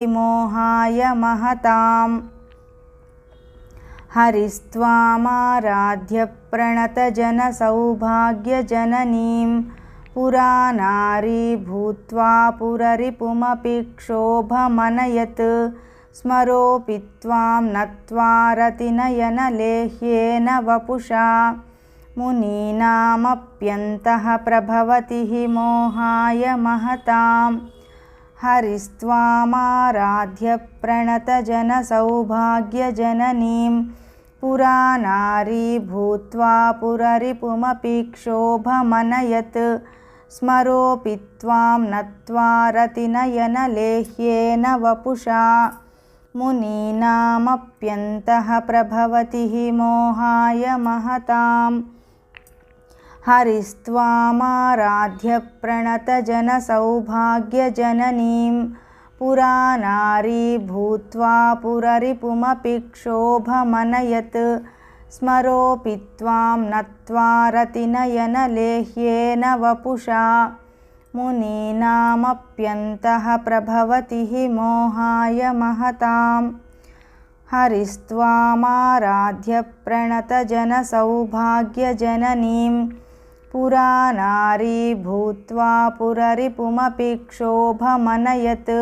मोहाय महताम् हरिस्त्वामाराध्य प्रणतजनसौभाग्यजननीं पुरानारी भूत्वा पुररिपुमपि क्षोभमनयत् स्मरोऽपि त्वां नत्वा रतिनयनलेह्येन वपुषा मुनीनामप्यन्तः प्रभवति हि मोहाय महताम् हरिस्त्वामाराध्य प्रणतजनसौभाग्यजननीं पुरानारी भूत्वा पुररिपुमपि क्षोभमनयत् स्मरोऽपि त्वां नत्वा रतिनयनलेह्येन वपुषा मुनीनामप्यन्तः प्रभवति हि मोहाय महताम् हरिस्त्वामाराध्य प्रणतजनसौभाग्यजननीं पुरानारी भूत्वा पुररिपुमपि क्षोभमनयत् स्मरोऽपि त्वां नत्वा रतिनयनलेह्येन वपुषा मुनीनामप्यन्तः प्रभवति हि मोहाय महताम् हरिस्त्वामाराध्य प्रणतजनसौभाग्यजननीं पुरानारी भूत्वा पुररिपुमपि क्षोभमनयत्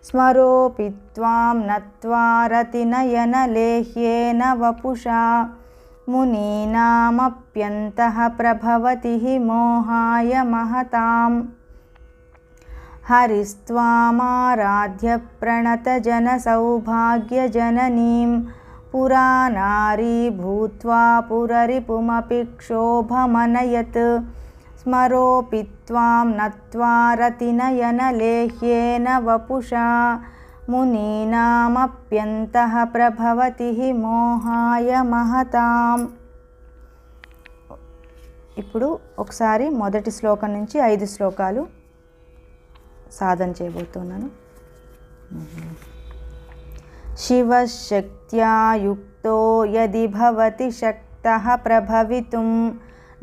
स्मरोऽपि त्वां नत्वा रतिनयनलेह्येन वपुषा मुनीनामप्यन्तः प्रभवति हि मोहाय महताम् हरिस्त्वामाराध्य प्रणतजनसौभाग्यजननीं पुरानारी भूत्वा पुररिपुमपि क्षोभमनयत् स्मरोऽपि त्वां नत्वा रतिनयनलेह्येन वपुषा मुनीनामप्यन्तः प्रभवति हि मोहाय महताम्। ఇప్పుడు ఒకసారి మొదటి శ్లోకం నుంచి 5 శ్లోకాలు సాధన చేయబోతున్నాను. శివశక్త్యా యుక్తో యది భవతి శక్తః ప్రభవితుం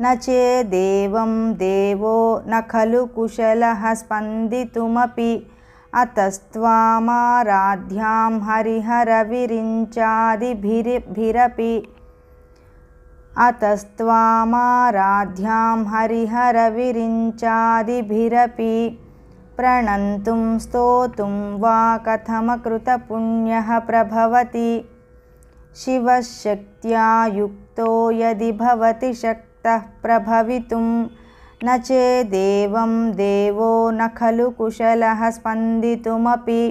న చేదేవం దేవో న ఖలు కుశలః స్పందితుమపి అతస్త్వామారాధ్యాం హరిహరవిరించాదిభిరపి హరిహరవిరించాదిభిరపి प्रणन्तुं स्तोतुं वा कथमकृतपुण्यः प्रभवति शिवशक्त्या युक्तो यदि भवति शक्तः प्रभवितुं न चेदेवं देवो न खलु कुशलः स्पन्दितुमपि